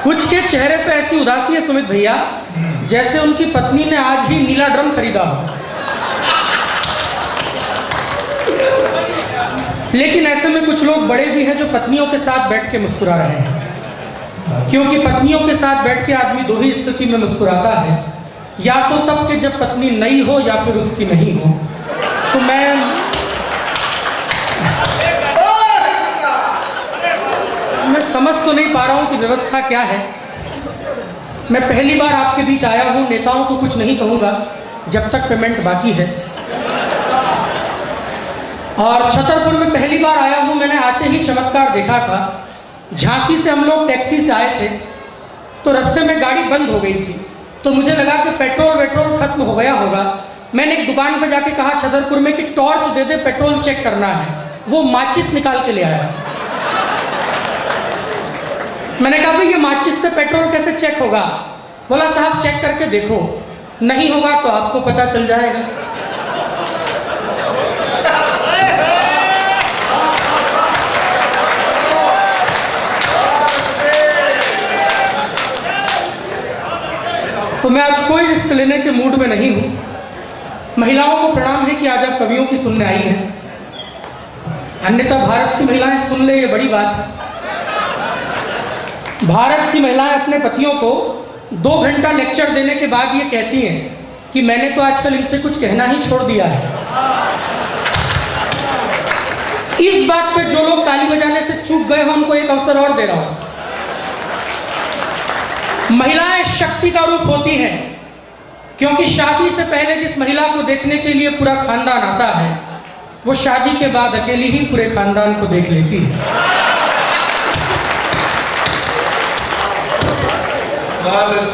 कुछ के चेहरे पे ऐसी उदासी है सुमित भैया, जैसे उनकी पत्नी ने आज ही नीला ड्रम खरीदा हो। लेकिन ऐसे में कुछ लोग बड़े भी हैं जो पत्नियों के साथ बैठ के मुस्कुरा रहे हैं, क्योंकि पत्नियों के साथ बैठ के आदमी दो ही स्थिति में मुस्कुराता है, या तो तब कि जब पत्नी नई हो या फिर उसकी नहीं हो। तो मैं समझ तो नहीं पा रहा हूं कि व्यवस्था क्या है। मैं पहली बार आपके बीच आया हूं, नेताओं को कुछ नहीं कहूंगा जब तक पेमेंट बाकी है। और छतरपुर में पहली बार आया हूं, मैंने आते ही चमत्कार देखा था। झांसी से हम लोग टैक्सी से आए थे, तो रास्ते में गाड़ी बंद हो गई थी, तो मुझे लगा कि पेट्रोल खत्म हो गया होगा। मैंने एक दुकान पर जाके कहा छतरपुर में कि टॉर्च दे दे, पेट्रोल चेक करना है। वो माचिस निकाल के ले आया। मैंने कहा भाई ये माचिस से पेट्रोल कैसे चेक होगा? बोला साहब चेक करके देखो, नहीं होगा तो आपको पता चल जाएगा। तो मैं आज कोई रिस्क लेने के मूड में नहीं हूं। महिलाओं को प्रणाम है कि आज आप कवियों की सुनने आई हैं, अन्यथा भारत की महिलाएं सुन ले ये बड़ी बात है। भारत की महिलाएं अपने पतियों को 2 घंटा लेक्चर देने के बाद ये कहती हैं कि मैंने तो आजकल इनसे कुछ कहना ही छोड़ दिया है। इस बात पे जो लोग ताली बजाने से चूक गए हैं उनको एक अवसर और दे रहा हूं। महिलाएं शक्ति का रूप होती हैं, क्योंकि शादी से पहले जिस महिला को देखने के लिए पूरा खानदान आता है, वो शादी के बाद अकेली ही पूरे खानदान को देख लेती है।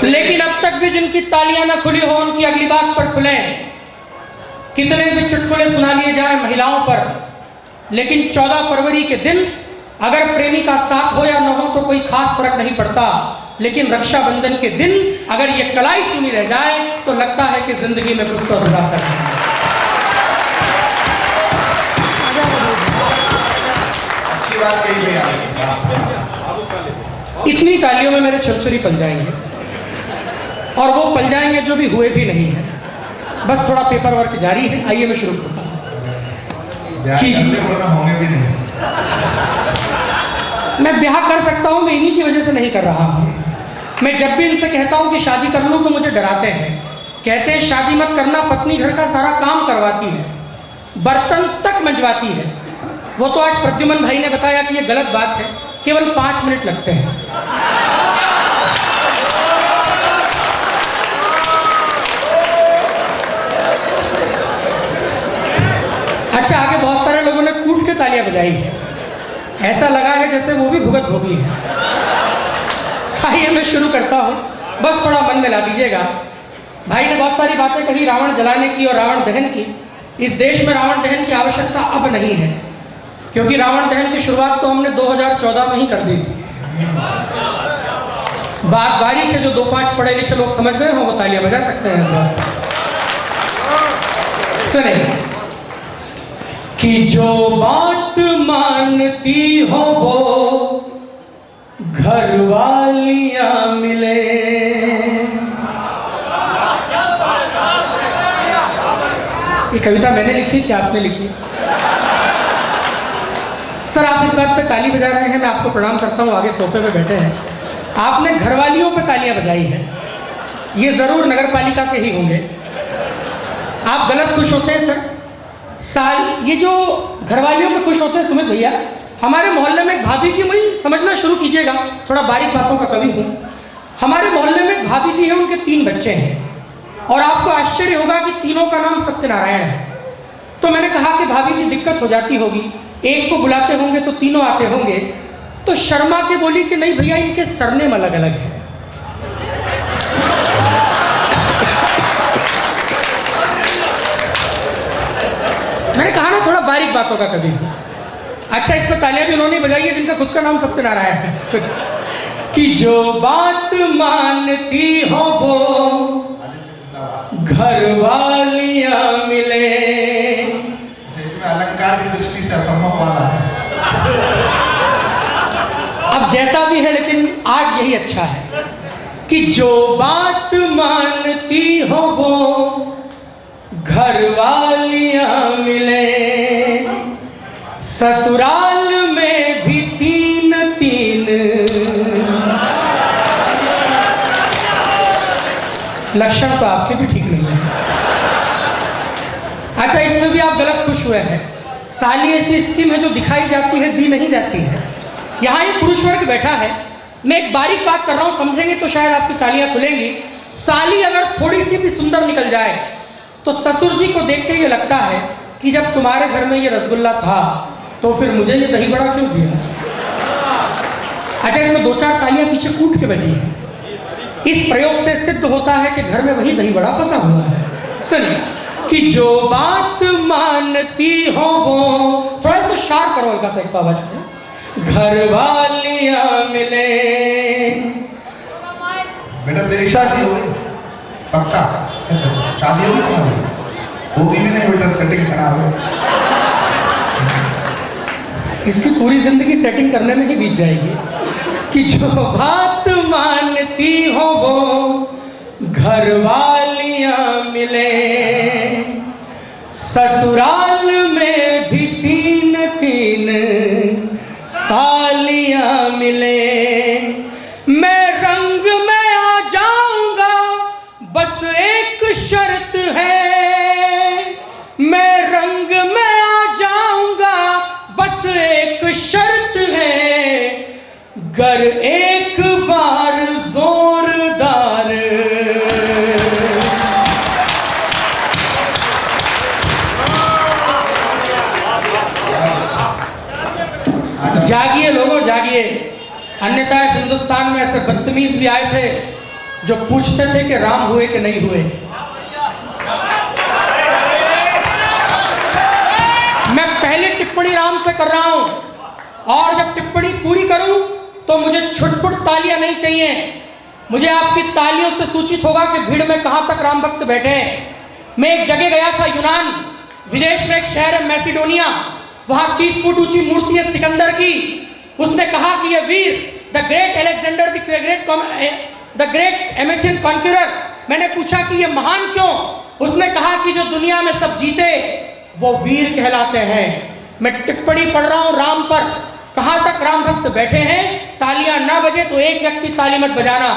लेकिन अब तक भी जिनकी तालियां ना खुली हो, उनकी अगली बात पर खुले। कितने भी चुटकुले सुना लिए जाए महिलाओं पर, लेकिन 14 फरवरी के दिन अगर प्रेमी का साथ हो या न हो तो कोई खास फर्क नहीं पड़ता। लेकिन रक्षाबंधन के दिन अगर ये कलाई सुनी रह जाए तो लगता है कि जिंदगी में कुछ तो अधूरा सा है। अच्छी बात कही है। इतनी तालियों में मेरे छुरछुरी पल जाएंगे, और वो पल जाएंगे जो भी हुए भी नहीं है। बस थोड़ा पेपर वर्क जारी है। आइए मैं शुरू करता हूँ कि होंगे भी नहीं। मैं ब्याह कर सकता हूँ, मैं इन्हीं की वजह से नहीं कर रहा हूँ। मैं जब भी इनसे कहता हूँ कि शादी कर लूँ तो मुझे डराते हैं, कहते हैं शादी मत करना, पत्नी घर का सारा काम करवाती है, बर्तन तक मंजवाती है। वो तो आज प्रद्युमन भाई ने बताया कि ये गलत बात है, केवल 5 मिनट लगते हैं। अच्छा, आगे बहुत सारे लोगों ने कूट के तालियां बजाई है, ऐसा लगा है जैसे वो भी भुगत भोगी है। आइए मैं शुरू करता हूँ, बस थोड़ा मन में ला दीजिएगा। भाई ने बहुत सारी बातें कही रावण जलाने की और रावण दहन की। इस देश में रावण दहन की आवश्यकता अब नहीं है, क्योंकि रावण दहन की शुरुआत तो हमने 2014 में ही कर दी थी। बात बारीक है, जो 2-5 पढ़े लिखे लोग समझ गए हों वो तालियां बजा सकते हैं इस बार। सुने कि जो बात मानती हो वो घरवालियां मिले, ये कविता मैंने लिखी कि आपने लिखी? सर आप इस बात पे ताली बजा रहे हैं, मैं आपको प्रणाम करता हूँ, आगे सोफे पे बैठे हैं। आपने घरवालियों पे तालियां बजाई है, ये जरूर नगर पालिका के ही होंगे। आप गलत खुश होते हैं सर। ये जो घरवालियों पे खुश होते हैं सुमित भैया, हमारे मोहल्ले में एक भाभी जी, मुझे समझना शुरू कीजिएगा, थोड़ा बारीक बातों का कवि हूँ। हमारे मोहल्ले में एक भाभी जी हैं, उनके 3 बच्चे हैं, और आपको आश्चर्य होगा कि तीनों का नाम सत्यनारायण है। तो मैंने कहा कि भाभी जी दिक्कत हो जाती होगी, एक को बुलाते होंगे तो तीनों आते होंगे। तो शर्मा के बोली कि नहीं भैया, इनके सरनेम अलग अलग है। मैंने कहा ना थोड़ा बारीक बातों का कवि हूं। अच्छा, इस पर तालियां भी उन्होंने बजाई है जिनका खुद का नाम सत्यनारायण है। कि जो बात मानती हो वो घरवालियां मिले। इसमें अलंकार की दृष्टि से असंभव वाला है। अब अब जैसा भी है, लेकिन आज यही अच्छा है कि जो बात मानती हो वो घर वालियां मिले, ससुराल में भी तीन तीन। लक्षण तो आपके भी ठीक नहीं है। अच्छा, इसमें भी आप गलत खुश हुए हैं। साली ऐसी स्कीम है जो दिखाई जाती है, दी नहीं जाती है। यहाँ ये पुरुष वर्ग बैठा है, मैं एक बारीक बात कर रहा हूँ, समझेंगे तो शायद आपकी तालियां खुलेंगी। साली अगर थोड़ी सी भी सुंदर निकल जाए तो ससुर जी को देख के ये लगता है कि जब तुम्हारे घर में ये रसगुल्ला था तो फिर मुझे ये दही बड़ा क्यों दिया। अच्छा, इसमें दो चार तालियां पीछे कूट के बजी है। इस प्रयोग से सिद्ध होता है कि घर में वही दही बड़ा फंसा हुआ है। सुनिए कि जो बात मानती हो वो, थोड़ा इसको शार्प करो हल्का सा, एक आवाज में, घर वालियां मिले। बेटा तेरी शादी हो गई? पक्का शादी होगी तुम्हारी? होगी भी नहीं बेटा, सेटिंग खराब है। इसकी पूरी जिंदगी सेटिंग करने में ही बीत जाएगी। कि जो बात मानती हो वो घर वालियां मिले, ससुराल में भी तीन तीन सालियां मिले। मैं रंग में आ जाऊंगा बस एक शर्त है, मैं रंग में आ जाऊंगा बस एक शर्त है, गर एक बार जोरदार जागिए लोगों, जागिए। अन्यथा इस हिंदुस्तान में ऐसे बदतमीज भी आए थे जो पूछते थे कि राम हुए कि नहीं हुए। मैं पहली टिप्पणी राम पे कर रहा हूं, और जब टिप्पणी पूरी करूं तो मुझे छुटपुट तालियां नहीं चाहिए। मुझे आपकी तालियों से सूचित होगा कि भीड़ में कहां तक राम भक्त बैठे हैं। मैं एक जगह गया था, यूनान विदेश में एक शहर है मैसिडोनिया, वहां 30 फुट ऊंची मूर्ति है सिकंदर की। उसने कहा कि ये वीर the great Alexander the great Emathian conqueror. मैंने पूछा कि ये महान क्यों? उसने कहा कि जो दुनिया में सब जीते वो वीर कहलाते हैं। मैं टिप्पणी पढ़ रहा हूं राम पर, कहां तक राम भक्त बैठे हैं। तालियां ना बजे तो एक व्यक्ति ताली मत बजाना,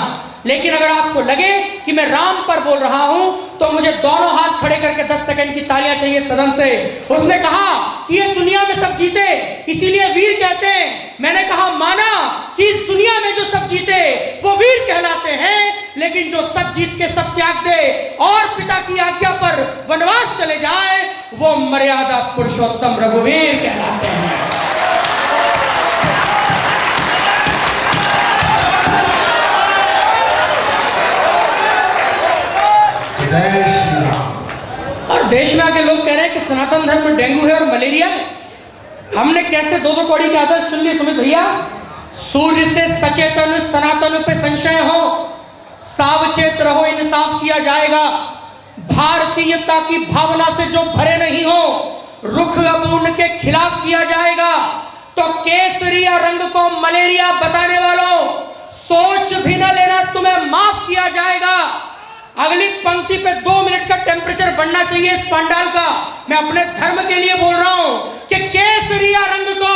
लेकिन अगर आपको लगे कि मैं राम पर बोल रहा हूं तो मुझे दोनों हाथ खड़े करके 10 सेकंड की तालियां चाहिए सदन से। उसने कहा कि ये दुनिया में सब जीते इसीलिए वीर कहते हैं। मैंने कहा माना कि इस दुनिया में जो सब जीते वो वीर कहलाते हैं, लेकिन जो सब जीत के सब त्याग दे और पिता की आज्ञा पर वनवास चले जाए वो मर्यादा पुरुषोत्तम रघुवीर कहलाते हैं। और देश में आके लोग कह रहे हैं कि सनातन धर्म में डेंगू है और मलेरिया है। हमने कैसे दो दो कौड़ी के आदर्श सुन लिए सुमित भैया। सूर्य से सचेतन सनातन पे संशय हो, सावचेत रहो इंसाफ किया जाएगा। भारतीयता की भावना से जो भरे नहीं हो रुख अब उनके खिलाफ किया जाएगा। तो केसरिया रंग को मलेरिया बताने वालों, सोच भी न लेना, तुम्हें माफ किया जाएगा। अगली पंक्ति पे 2 मिनट का टेम्परेचर बढ़ना चाहिए इस पंडाल का। मैं अपने धर्म के लिए बोल रहा हूं कि केसरिया रंग को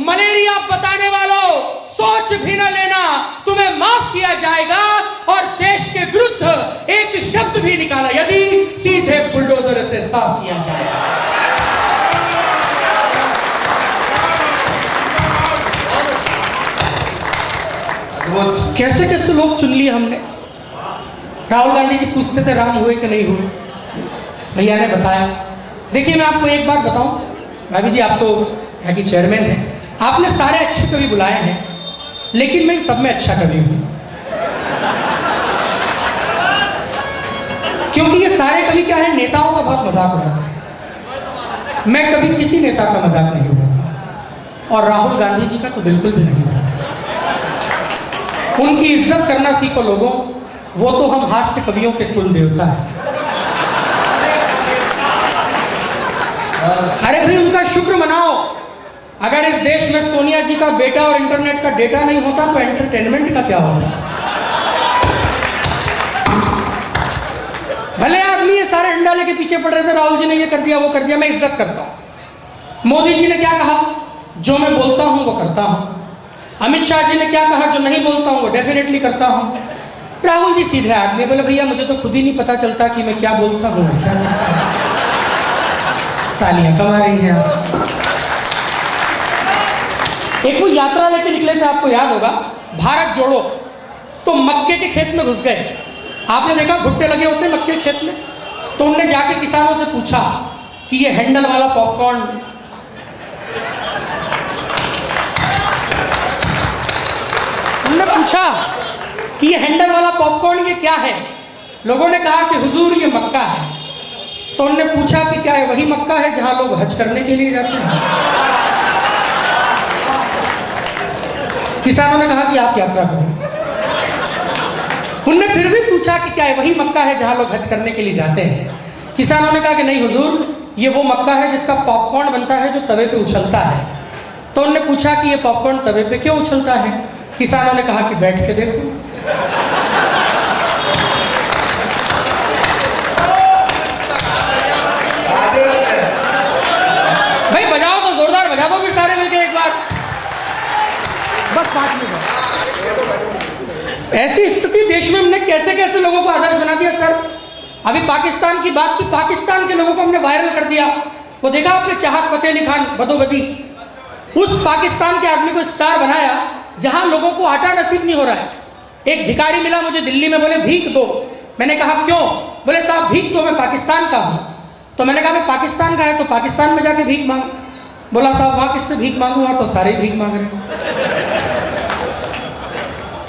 मलेरिया बताने वालों, सोच भी न लेना, तुम्हें माफ किया जाएगा। और देश के विरुद्ध एक शब्द भी निकाला यदि सीधे बुलडोजर से साफ किया जाएगा। कैसे कैसे लोग चुन लिए हमने। राहुल गांधी जी पूछते थे राम हुए कि नहीं हुए, भैया ने बताया। देखिए मैं आपको एक बात बताऊं, भाभी जी आप तो यहाँ की चेयरमैन हैं, आपने सारे अच्छे कवि बुलाए हैं, लेकिन मैं सब में अच्छा कवि हूँ। क्योंकि ये सारे कवि क्या है, नेताओं का बहुत मजाक उड़ाते हैं। मैं कभी किसी नेता का मजाक नहीं उड़ाता, और राहुल गांधी जी का तो बिल्कुल भी नहीं उड़ाता। उनकी इज्जत करना सीखो लोगों, वो तो हम हास्य कवियों के कुल देवता है। अरे भाई उनका शुक्र मनाओ, अगर इस देश में सोनिया जी का बेटा और इंटरनेट का डेटा नहीं होता तो एंटरटेनमेंट का क्या होता? भले आदमी ये सारे अंडा लेके पीछे पड़ रहे थे, राहुल जी ने ये कर दिया वो कर दिया, मैं इज्जत करता हूं। मोदी जी ने क्या कहा? जो मैं बोलता हूं वो करता हूं। अमित शाह जी ने क्या कहा? जो नहीं बोलता हूं वो डेफिनेटली करता हूं। राहुल जी सीधे आदमी, बोले भैया मुझे तो खुद ही नहीं पता चलता कि मैं क्या बोलता हूं। तालियां कमा रही हैं आप। एक वो यात्रा लेके निकले थे, आपको याद होगा, भारत जोड़ो, तो मक्के के खेत में घुस गए। आपने देखा भुट्टे लगे होते हैं मक्के के खेत में, तो उनने जाके किसानों से पूछा कि ये हैंडल वाला पॉपकॉर्न उनने पूछा कि ये हैंडल वाला पॉपकॉर्न ये क्या है? लोगों ने कहा कि हुजूर ये मक्का है। तो उनने पूछा कि क्या है वही मक्का है जहां लोग हज करने के लिए जाते हैं? किसानों ने कहा कि आप यात्रा करो। उनने फिर भी पूछा कि क्या है वही मक्का है जहां लोग हज करने के लिए जाते हैं? किसानों ने कहा कि नहीं हुजूर, ये वो मक्का है जिसका पॉपकॉर्न बनता है जो तवे पे उछलता है। तो उनने पूछा कि ये पॉपकॉर्न तवे पे क्यों उछलता है? किसानों ने कहा कि बैठ के देखो। भाई बजाओ तो जोरदार बजा दो फिर सारे मिलके एक बार, बस 5 मिनट। ऐसी स्थिति देश में हमने कैसे कैसे लोगों को आदर्श बना दिया सर। अभी पाकिस्तान की बात की, पाकिस्तान के लोगों को हमने वायरल कर दिया। वो देखा आपने चाहत फतेह अली खान बदोबदी, उस पाकिस्तान के आदमी को स्टार बनाया जहां लोगों को आटा नसीब नहीं हो रहा है। एक भिखारी मिला मुझे दिल्ली में, बोले भीख दो। मैंने कहा क्यों? बोले साहब भीख दो, मैं पाकिस्तान का हूं। तो मैंने कहा मैं पाकिस्तान का है तो पाकिस्तान में जाके भीख मांग। बोला साहब वहां किससे भीख मांगू? वहां तो सारे ही भीख मांग रहे हैं।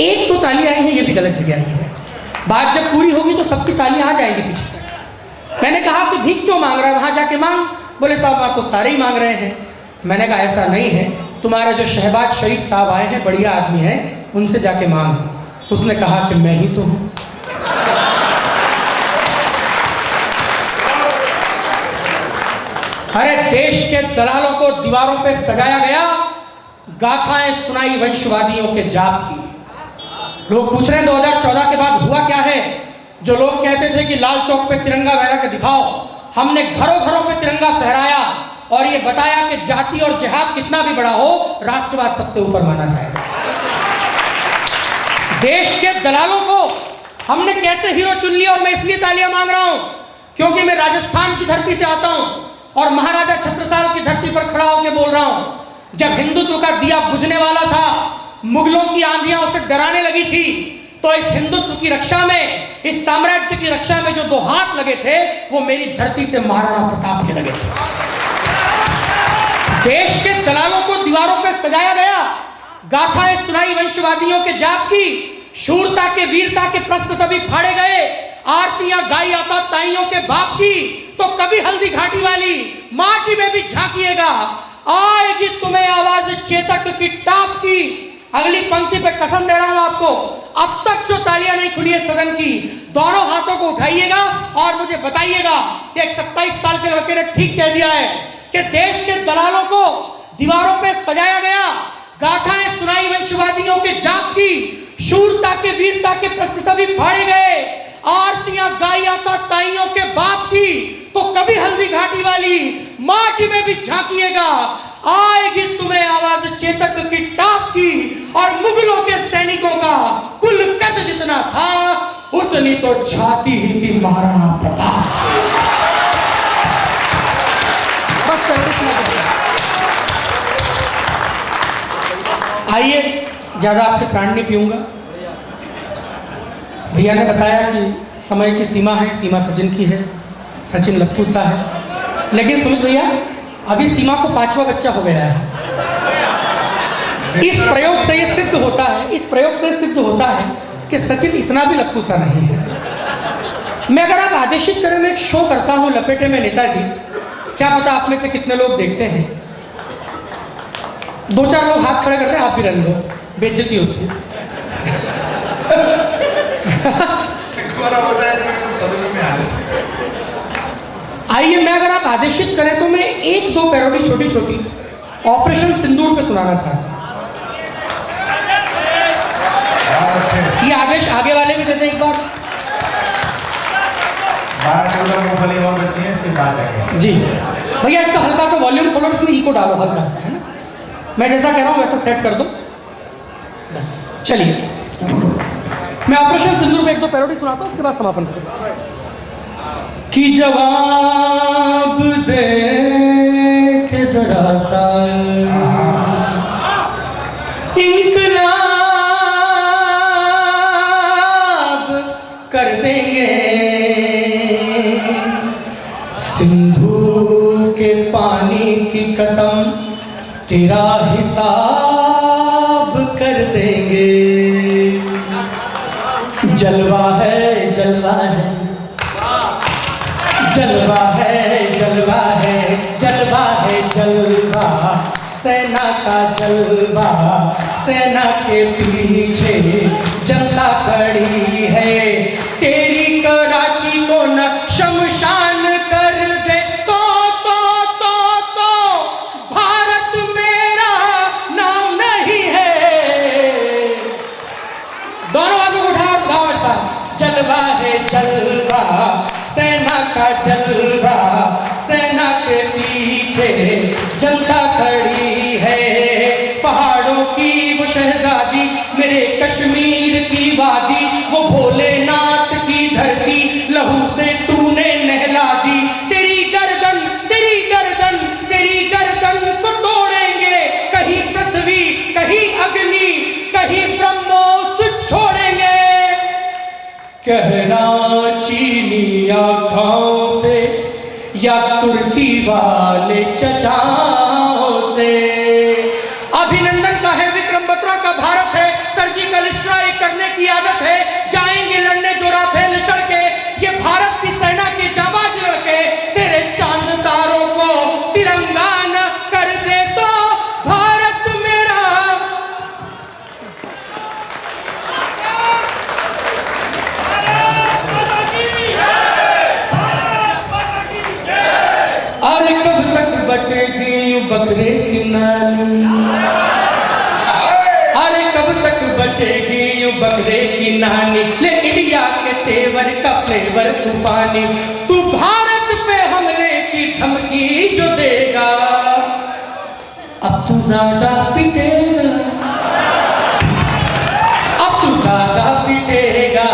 एक तो ताली आई है, ये भी गलत जगह आई है। बात जब पूरी होगी तो सबकी तालियां आ जाएंगी पीछे तक। मैंने कहा कि भीख क्यों मांग रहा है? वहां जाके मांग। बोले साहब वहां तो सारे ही मांग रहे हैं। मैंने कहा ऐसा नहीं है, तुम्हारे जो शहबाज शरीफ साहब आए हैं, बढ़िया आदमी हैं, उनसे जाके मांग। उसने कहा कि मैं ही तो हूं। अरे देश के दलालों को दीवारों पे सजाया गया, गाथाएं सुनाई वंशवादियों के जाप की। लोग पूछ रहे हैं 2014 के बाद हुआ क्या है? जो लोग कहते थे कि लाल चौक पे तिरंगा लहरा के दिखाओ, हमने घरों घरों पे तिरंगा फहराया और ये बताया कि जाति और जिहाद कितना भी बड़ा हो, राष्ट्रवाद सबसे ऊपर माना जाएगा। देश के दलालों को हमने कैसे हीरो चुन लिया। और मैं इसलिए तालियां मांग रहा हूं क्योंकि मैं राजस्थान की धरती से आता हूं और महाराजा छत्रसाल की धरती पर खड़ा होकर बोल रहा हूं। जब हिंदुत्व का दिया बुझने वाला था, मुगलों की आंधियां उसे डराने लगी थी, तो इस हिंदुत्व की रक्षा में, इस साम्राज्य की रक्षा में जो 2 हाथ लगे थे वो मेरी धरती से महाराणा प्रताप के लगे थे। देश के दलालों को दीवारों पर सजाया गया, गाथाएं सुनाई वंशवादियों के जाप की, शूरता के वीरता के प्रश्न सभी फाड़े गए, आरतियां गाई आता ताइयों के बाप की, तो कभी हल्दी घाटी वाली माटी में भी झांकिएगा, आएगी तुम्हें आवाज चेतक की टाप की। अगली पंक्ति पे कसम दे रहा हूं आपको, अब तक जो तालियां नहीं खुली है सदन की, दोनों हाथों को उठाइएगा और मुझे बताइएगा कि एक 27 साल के लड़के ने ठीक कह दिया है कि देश के दलालों को दीवारों पे सजाया गया, गाथाएं सुनाई वंशवादियों के जाप की, शूरता के वीरता के प्रश्न सभी फाड़े गए, आरतियां गाई आता ताइयों के बाप की, तो कभी हल्दी घाटी वाली माटी में भी झांकिएगा, आएगी तुम्हें आवाज चेतक की टाप की। और मुगलों के सैनिकों का कुल कद जितना था उतनी तो छाती ही थी महाराणा प्रताप। आइए, ज्यादा आपके प्राण नहीं पीऊंगा। भैया ने बताया कि समय की सीमा है, सीमा सचिन की है, सचिन लक्कू सा है। लेकिन सुमित भैया, अभी सीमा को 5वां बच्चा हो गया है। इस प्रयोग से ये सिद्ध होता है, इस प्रयोग से सिद्ध होता है कि सचिन इतना भी लक्कू सा नहीं है। मैं अगर आप आदेशित करें, मैं एक शो करता हूं लपेटे में नेताजी, क्या पता आप में से कितने लोग देखते हैं। 2-4 लोग हाथ खड़े कर रहे हैं, आप भी रहने दो, बेइज्जती होती है। आइए, मैं अगर आप आदेशित करें तो मैं 1-2 पैरोडी छोटी छोटी ऑपरेशन सिंदूर पे सुनाना चाहता हूँ। बहुत अच्छे। ये आगे वाले भी देते एक बार। 12-14 मूंगफली और बची हैं, इसके बाद जाएंगे। जी भैया, इसका हल्का सा वॉल्यूम खोलो, इसमें इको डालो हल्का सा, है ना? मैं जैसा कह रहा हूँ वैसा सेट कर दो बस। चलिए, मैं ऑपरेशन सिंदूर में 1-2 पैरोडी सुनाता हूँ, उसके बाद समापन करूँगा। कि जवाब दे के जरा सा इंकलाब कर देंगे, सिंधु के पानी की कसम तेरा हिसाब कर देंगे। जलवा है जलवा है जलवा है जलवा है जलवा है जलवा, सेना का जलवा, सेना के पीछे जनता खड़ी है। तेरी कराची को न शमशान कर दे तो भारत मेरा नाम नहीं है। दोनों आगे उठा गाँव सा। जलवा है जलवा, सेना का जलवा, सेना के पीछे जनता खड़ी है। पहाड़ों की वो शहजादी, मेरे कश्मीर की वादी, वो भोलेनाथ की धरती, लहू से तूने नहला दी। तेरी गर्दन तेरी गर्दन तेरी गर्दन को तोड़ेंगे, कहीं पृथ्वी कहीं अग्नि कहीं ब्रह्मोस छोड़ेंगे। कहना चीनी आँखों से या तुर्की वाले चचाओं से। अभिनंदन का है, विक्रम बत्रा का भारत है, सर्जिकल स्ट्राइक करने की आदत है, जाएंगे लड़ने जो राफेल चढ़ के। ये भारत की सेना के जाबाज लड़के तेरे चांद तारों को तिरंगा न कर दे तो भारत मेरा। अरे कब तक बचेगी बकरे की नानी, अरे कब तक बचेगी यूं बकरे की नानी। ले इंडिया के तेवर का फ्लेवर तूफानी, तू भारत पे हमले की धमकी जो देगा, अब तू ज्यादा पिटेगा, अब तू ज्यादा पिटेगा,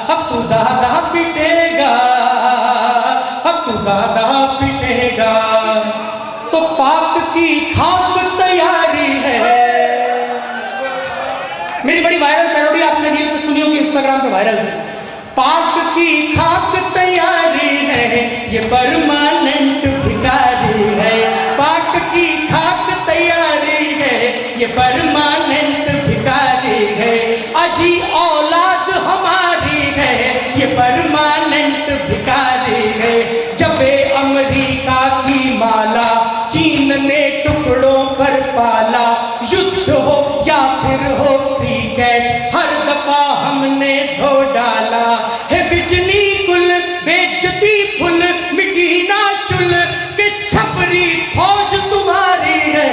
अब तू ज्यादा पिटेगा, अब तू ज्यादा पिटेगा। तो पाक की खाक तैयारी है। मेरी बड़ी वायरल पैरोडी आपने रील पे सुनी होगी, इंस्टाग्राम पे वायरल है। पाक की खाक तैयारी है, ये परमानेंट भिखारी है। पाक की खाक तैयारी है, ये परमानेंट भिखारी है। अजी औलाद हमारी है, ये परमानेंट भिखारी है। जबे अमेरिका की माला चीन ने टुकड़ों पर पाला, युद्ध हो या फिर हो क्रिकेट, हर दफा हमने धो डाला है। बिजली कुल बेइज्जती फुल, मिट्टी ना चुल के छपरी फौज तुम्हारी है।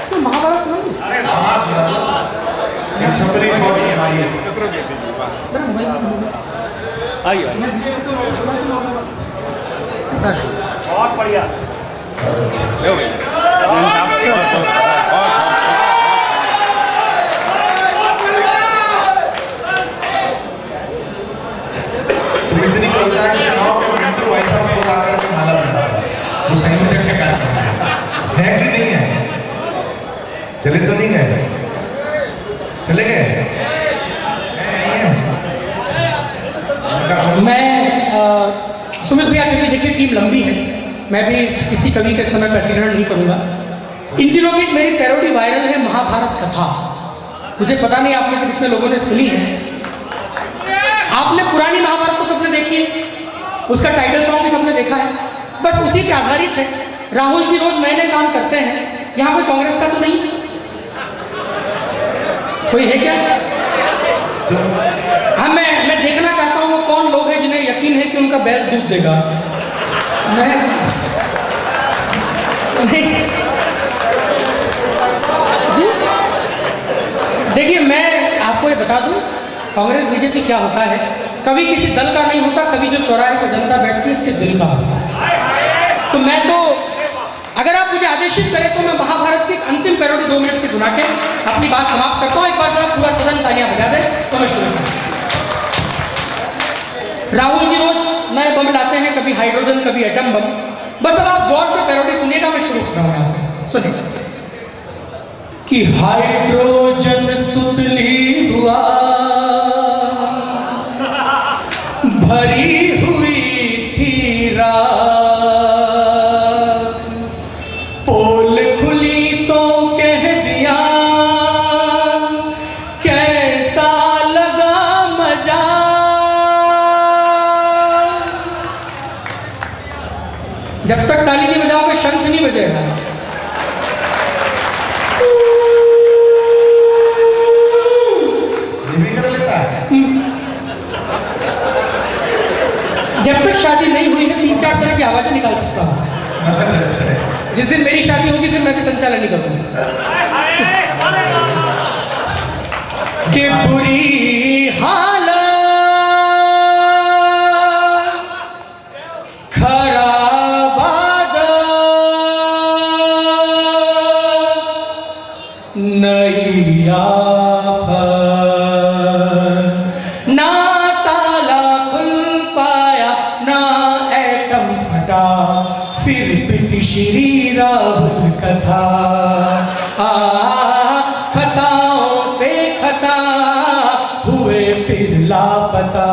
तो महाभारत सुनो। छपरी फौज हमारी है। आइए बहुत बढ़िया लो भाई। तुम इतनी कविता सुनाओ कि मिंटू भाई साहब खुद आकर के माला बना वो सही में चक्के काट है कि नहीं है? चले तो नहीं गए, चले गए। मैं सुमित भैया, क्योंकि देखिए टीम लंबी है, मैं भी किसी कवि के समय पर अतिक्रमण नहीं करूंगा। इन दिनों की मेरी पैरोडी वायरल है, महाभारत कथा। मुझे पता नहीं आप में से कितने लोगों ने सुनी है। आपने पुरानी महाभारत तो सबने देखी है, उसका टाइटल सॉन्ग भी सबने देखा है, बस उसी पे आधारित है। राहुल जी रोज नए नए काम करते हैं, यहाँ कोई कांग्रेस का तो नहीं है? कोई है क्या? तो हाँ, मैं देखना चाहता हूँ वो कौन लोग हैं जिन्हें यकीन है कि उनका बैल दूध देगा। मैं नहीं जी, देखिए मैं आपको ये बता दूं, कांग्रेस बीजेपी क्या होता है, कभी किसी दल का नहीं होता, कभी जो चौराहे पर जनता बैठती है इसके दिल का होता है। तो मैं तो अगर आप मुझे आदेशित करें तो मैं महाभारत की एक अंतिम पैरोडी 2 मिनट की सुना के अपनी बात समाप्त करता हूँ। एक बार जरा पूरा सदन तालियां बजा दे तो मैं शुरू करता हूँ। राहुल जी रोज नए बम लाते हैं, कभी हाइड्रोजन कभी एटम बम। बस अब आप गौर से पैरोडी सुनिएगा, मैं शुरू कर रहा हूँ यहाँ से, सुनिएगा कि हाइड्रोजन सुतली हुआ भरी हुई थी रात, पोल खुली तो कह दिया कैसा लगा मजा। जब तक ताली नहीं बजाओगे शंख नहीं बजेगा। ये भी कर लेता है। जब तक शादी नहीं हुई है 3-4 तरह की आवाजें निकाल सकता हूँ। अच्छा है। जिस दिन मेरी शादी होगी फिर मैं भी संचालन नहीं करूंगा। कि बुरी हालत खराब आदत नई आफत, ना ताला खुल पाया ना एटम फटा, फिर पिटी श्री राहुल कथा। खताओं पे खता हुए फिर लापता,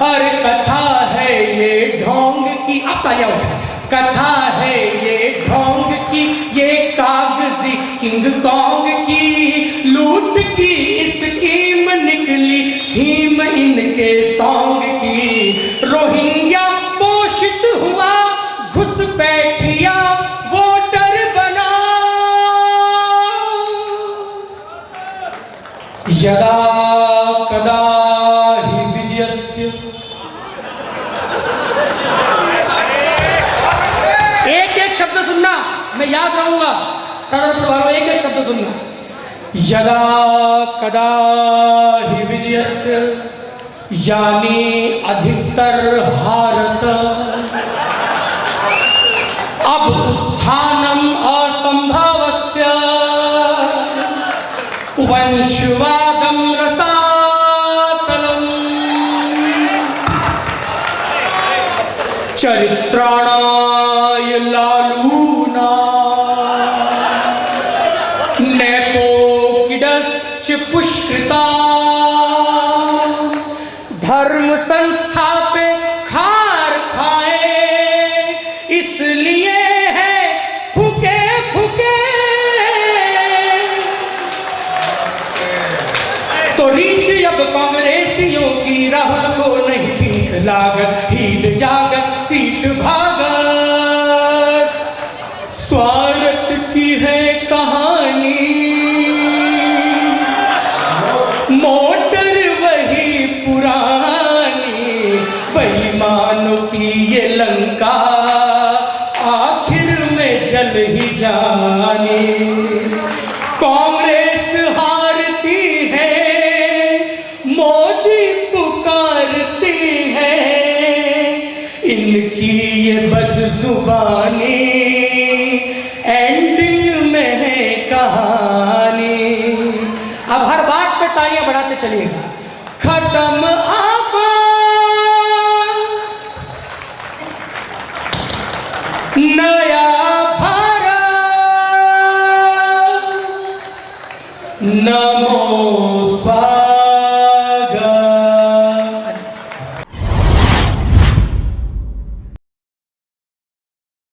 और कथा है ये ढोंग की, अब तालियां उठाएं, कथा है ये ढोंग की, ये कागजी किंग कॉन्ग की, लूट की स्कीम निकली थीम इनके सॉन्ग की। रोहिंग्या पोषित हुआ घुसपैठिया वोटर बना, यदा कदा हि विजयस्य। एक शब्द सुनना, मैं याद रहूंगा, सदनपुर वालों एक शब्द सुनना। यदा कदा हि विजयस्य यानी अधिकतर हारत, अब उत्थानम असंभवस्य वंशवादम रसातलम, चरित्राणाय लालूना नेपोकिडश्च पुष्कृता, धर्म संस्था पे खार खाए इसलिए है फूके फूके। तो रीच अब कांग्रेसियों की, राहुल को नहीं ठीक लागत, हीट जागत सीट भागत, स्वार्थ की है कहानी, मोटर वही पुरानी, बेईमानों की ये लंका आखिर में जल ही जानी। कांग्रेस हारती है, मोदी पुकारती है, इनकी ये बदजुबानी एंडिंग में है कहानी। अब हर बात पे तालियां बढ़ाते चलिएगा। खत्म आफत नया भारत, नमो